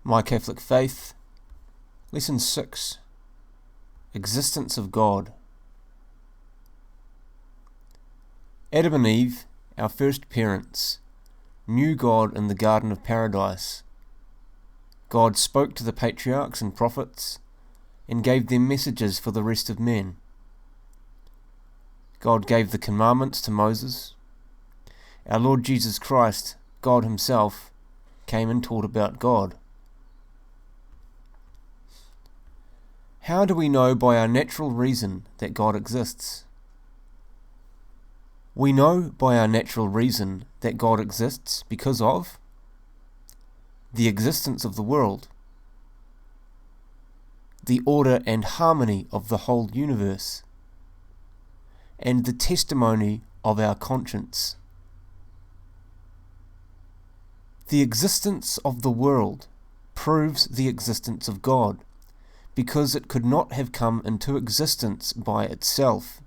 My Catholic Faith, Lesson 6, Existence of God. Adam and Eve, our first parents, knew God in the Garden of Paradise. God spoke to the patriarchs and prophets and gave them messages for the rest of men. God gave the commandments to Moses. Our Lord Jesus Christ, God Himself, came and taught about God. How do we know by our natural reason that God exists? We know by our natural reason that God exists because of the existence of the world, the order and harmony of the whole universe, and the testimony of our conscience. The existence of the world proves the existence of God, because it could not have come into existence by itself.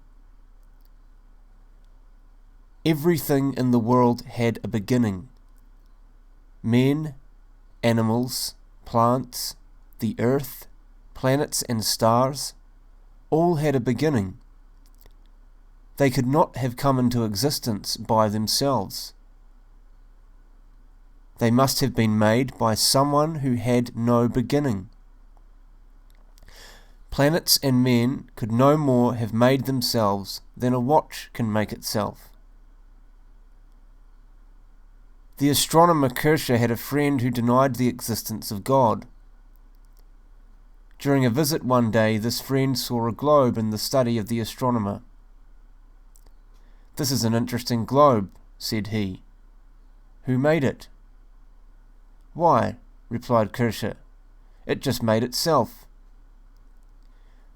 Everything in the world had a beginning. Men, animals, plants, the earth, planets and stars, all had a beginning. They could not have come into existence by themselves. They must have been made by someone who had no beginning. Planets and men could no more have made themselves than a watch can make itself. The astronomer Kircher had a friend who denied the existence of God. During a visit one day, this friend saw a globe in the study of the astronomer. "This is an interesting globe," said he. "Who made it?" "Why," replied Kircher, "it just made itself."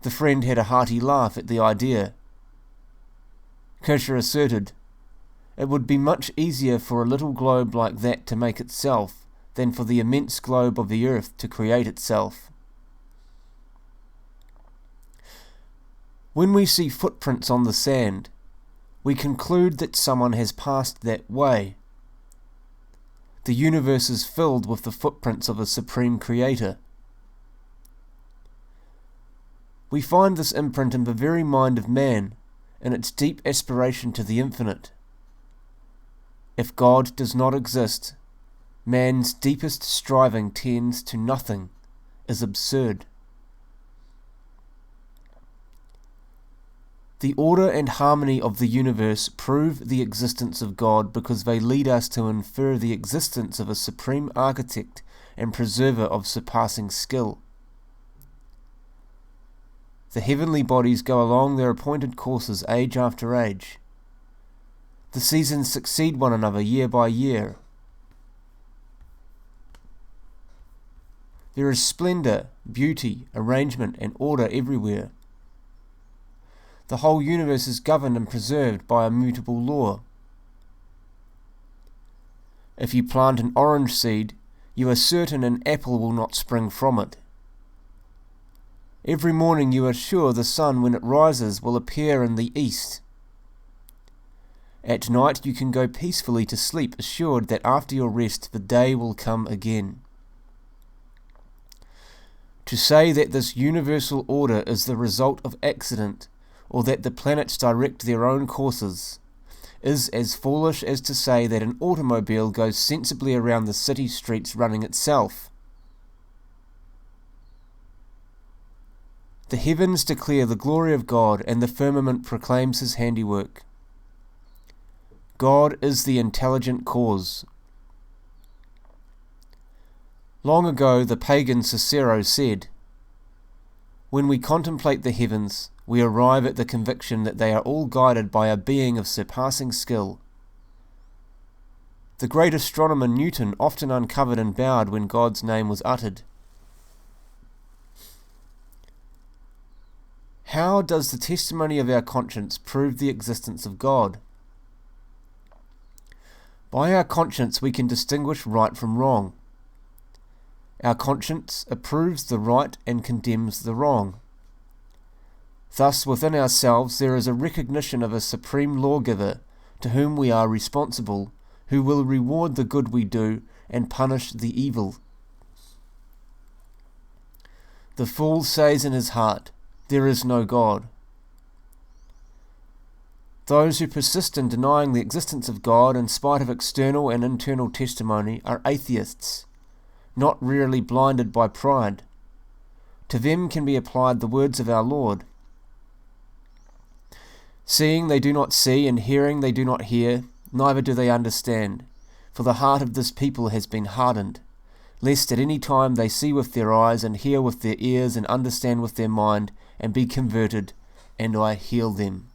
The friend had a hearty laugh at the idea. Kircher asserted, "It would be much easier for a little globe like that to make itself than for the immense globe of the earth to create itself." When we see footprints on the sand, we conclude that someone has passed that way. The universe is filled with the footprints of a supreme creator. We find this imprint in the very mind of man, in its deep aspiration to the infinite. If God does not exist, man's deepest striving tends to nothing, is absurd. The order and harmony of the universe prove the existence of God because they lead us to infer the existence of a supreme architect and preserver of surpassing skill. The heavenly bodies go along their appointed courses age after age. The seasons succeed one another year by year. There is splendor, beauty, arrangement, and order everywhere. The whole universe is governed and preserved by a mutable law. If you plant an orange seed, you are certain an apple will not spring from it. Every morning you are sure the sun, when it rises, will appear in the east. At night you can go peacefully to sleep, assured that after your rest the day will come again. To say that this universal order is the result of accident, or that the planets direct their own courses, is as foolish as to say that an automobile goes sensibly around the city streets running itself. The heavens declare the glory of God, and the firmament proclaims His handiwork. God is the intelligent cause. Long ago the pagan Cicero said, "When we contemplate the heavens, we arrive at the conviction that they are all guided by a being of surpassing skill." The great astronomer Newton often uncovered and bowed when God's name was uttered. How does the testimony of our conscience prove the existence of God? By our conscience we can distinguish right from wrong. Our conscience approves the right and condemns the wrong. Thus, within ourselves there is a recognition of a supreme lawgiver to whom we are responsible, who will reward the good we do and punish the evil. The fool says in his heart, "There is no God." Those who persist in denying the existence of God in spite of external and internal testimony are atheists, not rarely blinded by pride. To them can be applied the words of our Lord. Seeing they do not see, and hearing they do not hear, neither do they understand. For the heart of this people has been hardened, lest at any time they see with their eyes, and hear with their ears, and understand with their mind, and be converted, and I heal them.